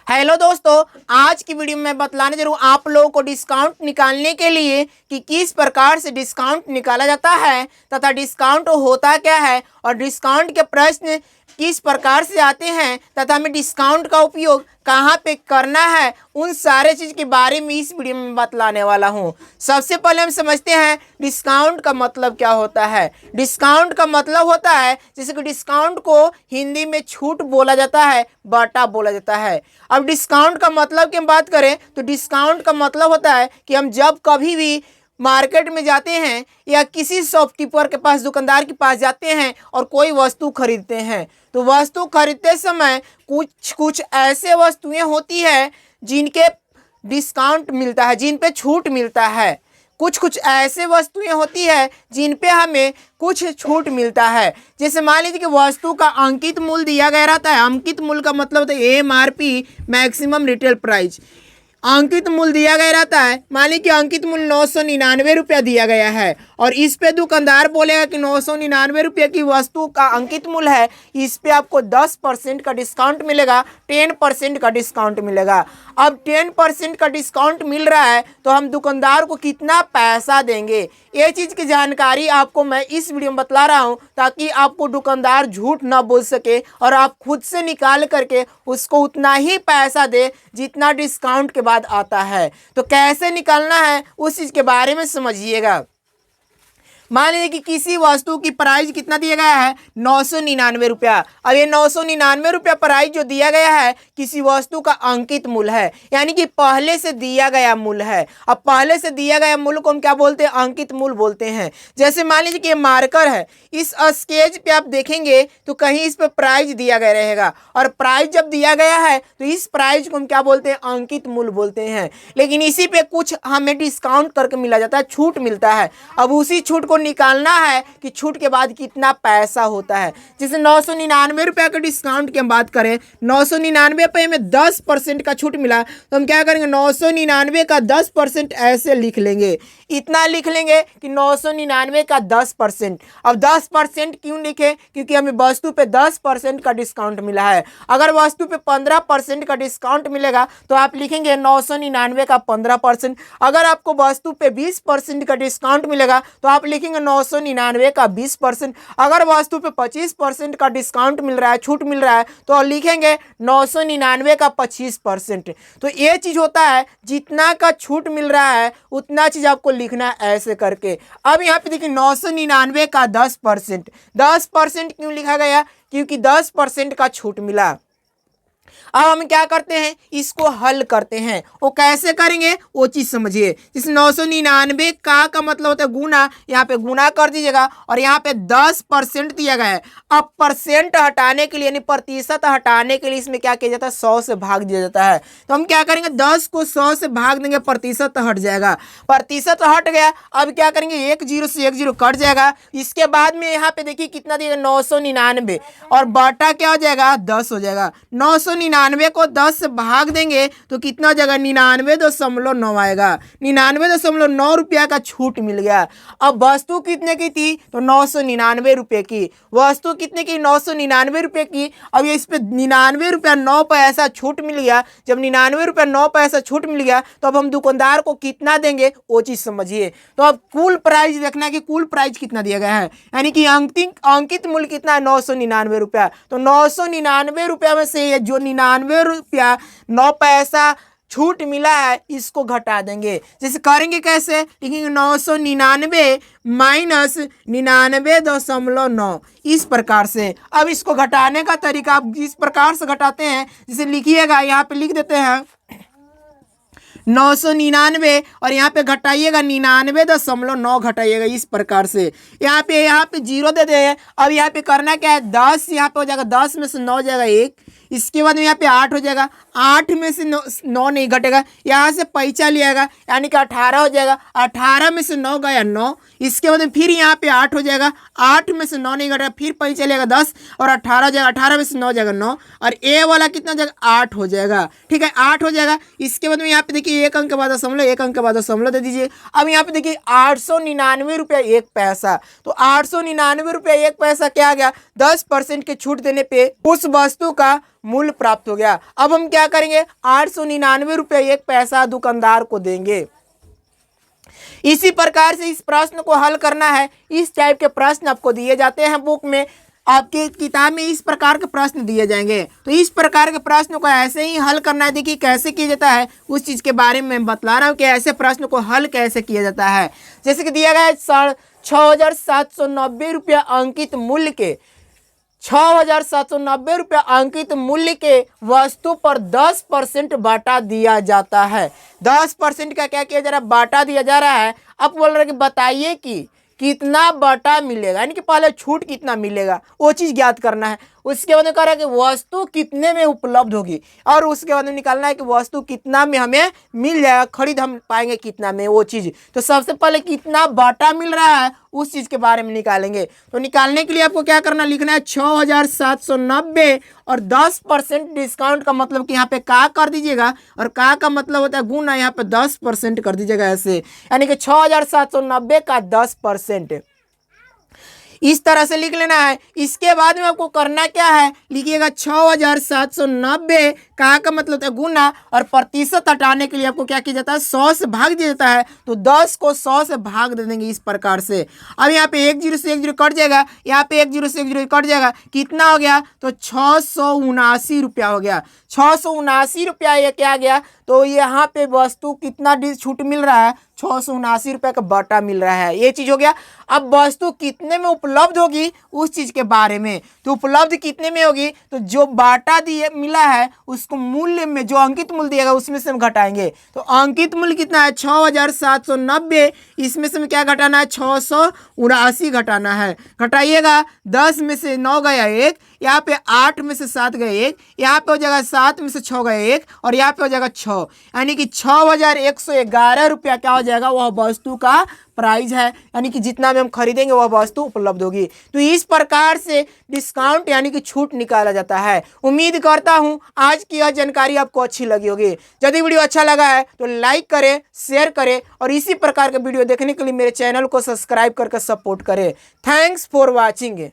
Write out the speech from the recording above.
Hello दोस्तों, आज की वीडियो में मैं बतलाने जरूर आप लोगों को डिस्काउंट निकालने के लिए कि किस प्रकार से डिस्काउंट निकाला जाता है तथा डिस्काउंट होता क्या है और डिस्काउंट के प्रश्न किस प्रकार से आते हैं तथा हमें डिस्काउंट का उपयोग कहाँ पे करना है, उन सारे चीज़ के बारे में इस वीडियो में बतलाने वाला हूँ। सबसे पहले हम समझते हैं डिस्काउंट का मतलब क्या होता है। डिस्काउंट का मतलब होता है जैसे कि डिस्काउंट को हिंदी में छूट बोला जाता है, बाटा बोला जाता है। अब डिस्काउंट का मतलब की हम बात करें तो डिस्काउंट का मतलब होता है कि हम जब कभी भी मार्केट में जाते हैं या किसी शॉपकीपर के पास, दुकानदार के पास जाते हैं और कोई वस्तु खरीदते हैं तो वस्तु खरीदते समय कुछ कुछ ऐसे वस्तुएं होती है जिनके डिस्काउंट मिलता है, जिन पे छूट मिलता है। कुछ कुछ ऐसे वस्तुएं होती है जिन पे हमें कुछ छूट मिलता है। जैसे मान लीजिए कि वस्तु का अंकित मूल्य दिया गया रहता है। अंकित मूल्य का मतलब होता है MRP, मैक्सिमम रिटेल प्राइस। अंकित मूल्य दिया गया रहता है। मान लीजिए कि अंकित मूल्य 999 रुपया दिया गया है और इस पे दुकानदार बोलेगा कि 999 रुपये की वस्तु का अंकित मूल्य है, इस पे आपको 10% का डिस्काउंट मिलेगा, 10% का डिस्काउंट मिलेगा। अब 10% का डिस्काउंट मिल रहा है तो हम दुकानदार को कितना पैसा देंगे, ये चीज़ की जानकारी आपको मैं इस वीडियो में बतला रहा हूँ ताकि आपको दुकानदार झूठ ना बोल सके और आप खुद से निकाल करके उसको उतना ही पैसा दे जितना डिस्काउंट के बाद आता है। तो कैसे निकालना है उस चीज़ के बारे में समझिएगा। मान लीजिए कि किसी वस्तु की प्राइस कितना दिया गया है, 999 रुपया। अब ये 999 रुपया प्राइस जो दिया गया है किसी वस्तु का अंकित मूल्य है, यानी कि पहले से दिया गया मूल्य है। अब पहले से दिया गया मूल्य को हम क्या बोलते हैं, अंकित मूल्य बोलते हैं। जैसे मान लीजिए कि ये मार्कर है, इस स्केच पे आप देखेंगे तो कहीं इस पे प्राइस दिया गया रहेगा और प्राइस जब दिया गया है तो इस प्राइस को हम क्या बोलते हैं, अंकित मूल्य बोलते हैं। लेकिन इसी पे कुछ हमें डिस्काउंट करके मिला जाता है, छूट मिलता है। अब उसी छूट को निकालना है कि छूट के बाद कितना पैसा होता है। जैसे 999 रुपया का डिस्काउंट की हम बात करें, 999 पे हमें 10% का छूट मिला तो हम क्या करेंगे, 999 का 10% ऐसे लिख लेंगे। इतना लिख लेंगे कि 999 का 10%। अब 10% क्यों लिखे, क्योंकि हमें वस्तु पे 10% का डिस्काउंट मिला है। अगर वस्तु पे 15% का डिस्काउंट मिलेगा तो आप लिखेंगे 999 का 15%। अगर आपको वस्तु पे 20% का डिस्काउंट मिलेगा तो आप लिखेंगे 999 का 20%। अगर वस्तु पे 25% का डिस्काउंट मिल रहा है, छूट मिल रहा है, तो लिखेंगे 999 का 25%। तो ये चीज़ होता है, जितना का छूट मिल रहा है उतना चीज़ आपको लिखना है ऐसे करके। अब यहाँ पे देखिए 999 का 10%। 10% क्यों लिखा गया, क्योंकि 10% का छूट मिला। अब हम क्या करते हैं, इसको हल करते हैं। वो कैसे करेंगे वो चीज़ समझिए। जैसे 999 का मतलब होता है गुना, यहाँ पे गुना कर दीजिएगा और यहाँ पे 10% दिया गया है। अब परसेंट हटाने के लिए यानी प्रतिशत हटाने के लिए इसमें क्या किया जाता है, 100 से भाग दिया जाता है। तो हम क्या करेंगे, 10 को 100 से भाग देंगे, प्रतिशत हट जाएगा। प्रतिशत हट गया, अब क्या करेंगे, एक जीरो से एक जीरो कट जाएगा। इसके बाद में यहाँ पे देखिए कितना दिएगा, 999 और बटा क्या हो जाएगा, 10 हो जाएगा। 999 को 10 से भाग देंगे तो कितना हो जाएगा, 99.9 आएगा। 99.9 रुपया का छूट मिल गया। अब वस्तु कितने की थी, तो 999 रुपये की। वस्तु कितने की, 999 रुपये की। अब ये इस पे 99 रुपया 9 पैसा छूट मिल गया। जब 99 रुपया 9 पैसा छूट मिल गया तो अब हम दुकानदार को कितना देंगे वो चीज़ समझिए। तो अब कुल प्राइस देखना है कि कुल प्राइस कितना दिया गया है, यानी कि अंकित मूल्य कितना है, 999 रुपया। तो 999 रुपया में से जो 99 रुपया 9 पैसा छूट मिला है इसको घटा देंगे। जैसे करेंगे कैसे, लिखेंगे 999 माइनस 99.9, इस प्रकार से। अब इसको घटाने का तरीका आप इस प्रकार से घटाते हैं, जैसे लिखिएगा, यहाँ पे लिख देते हैं 999 और यहाँ पे घटाइएगा 99.9 घटाइएगा, इस प्रकार से। यहाँ पे जीरो दे दे। अब यहाँ पे करना क्या है, 10 यहाँ पे हो जाएगा, 10 में से 9 हो जाएगा 1। इसके बाद में यहाँ पे 8 हो जाएगा, 8 में से 9 नहीं घटेगा, यहाँ से पैंचा लिएगा यानी कि 18 हो जाएगा। 18 में से 9 गया 9। इसके बाद में फिर यहाँ पे 8 हो जाएगा, 8 में से 9 नहीं घटेगा, फिर पैंचा लिएगा 10 और 18 हो जाएगा। 18 में से 9 हो जाएगा 9 और ए वाला कितना हो जाएगा, 8 हो जाएगा। ठीक है, 8 हो जाएगा। इसके बाद में यहाँ पे देखिए 1 अंक के बाद दशमलव, 1 अंक के बाद दशमलव दे दीजिए। अब यहाँ पे देखिए 899 रुपया 1 पैसा। तो 899 रुपया 1 पैसा क्या आ गया, 10% की छूट देने पे उस वस्तु का मूल्य प्राप्त हो गया। अब हम क्या करेंगे, 899 रुपये 1 पैसा दुकानदार को देंगे। इसी प्रकार से इस प्रश्न को हल करना है। इस टाइप के प्रश्न आपको दिए जाते हैं बुक में, आपके किताब में इस प्रकार के प्रश्न दिए जाएंगे। तो इस प्रकार के प्रश्न को ऐसे ही हल करना है। देखिए कैसे किया जाता है उस चीज़ के बारे में मैं बतला रहा हूँ कि ऐसे प्रश्न को हल कैसे किया जाता है। जैसे कि दिया गया है 6,790 रुपया अंकित मूल्य के 6,790 रुपया अंकित मूल्य के वस्तु पर 10% बाटा दिया जाता है। 10% का क्या किया जा रहा है, बाटा दिया जा रहा है। अब बोल रहे हैं कि बताइए कि कितना बाटा मिलेगा, यानी कि पहले छूट कितना मिलेगा वो चीज़ ज्ञात करना है। उसके बाद में कह रहा है कि वस्तु कितने में उपलब्ध होगी, और उसके बाद में निकालना है कि वस्तु कितना में हमें मिल जाएगा, खरीद हम पाएंगे कितना में वो चीज़। तो सबसे पहले कितना बाटा मिल रहा है उस चीज़ के बारे में निकालेंगे। तो निकालने के लिए आपको क्या करना, लिखना है 6,790 और 10% डिस्काउंट का मतलब कि यहाँ पे का कर दीजिएगा, और का मतलब होता है गुना, यहाँ पे 10% कर दीजिएगा ऐसे, यानी कि 6,790 का 10%। इस तरह से लिख लेना है। इसके बाद में आपको करना क्या है, लिखिएगा 6,790 का मतलब है गुना, और प्रतिशत हटाने के लिए आपको क्या किया जाता है, 100 से भाग दिया जाता है। तो 10 को 100 से भाग दे देंगे इस प्रकार से। अब यहाँ पे 1 0 से 1 0 कट जाएगा, यहाँ पे 1 0 से 1 0 कट जाएगा, कितना हो गया, तो 679 रुपया हो गया। 679 रुपया ये क्या गया, तो यहाँ पे वस्तु कितना छूट मिल रहा है, 679 रुपये का बाटा मिल रहा है, ये चीज़ हो गया। अब वस्तु कितने में उपलब्ध होगी उस चीज़ के बारे में, तो उपलब्ध कितने में होगी, तो जो बाटा दिए मिला है उसको मूल्य में जो अंकित मूल्य दिएगा उसमें से हम घटाएंगे। तो अंकित मूल्य कितना है 6,790, इसमें से क्या घटाना है, 679 घटाना है। घटाइएगा, 10 में से 9 गया 1, यहाँ पे 8 में से 7 गए 1, यहाँ पे हो जाएगा 7 में से 6 गए 1, और यहाँ पे हो जाएगा 6, यानी कि 6,111 रुपया क्या हो जाएगा, वह वस्तु का प्राइस है, यानी कि जितना में हम खरीदेंगे वह वस्तु उपलब्ध होगी। तो इस प्रकार से डिस्काउंट यानी कि छूट निकाला जाता है। उम्मीद करता हूं आज की यह जानकारी आपको अच्छी लगी होगी। यदि वीडियो अच्छा लगा है तो लाइक करें, शेयर करें, और इसी प्रकार के वीडियो देखने के लिए मेरे चैनल को सब्सक्राइब करके सपोर्ट करें। Thanks for watching.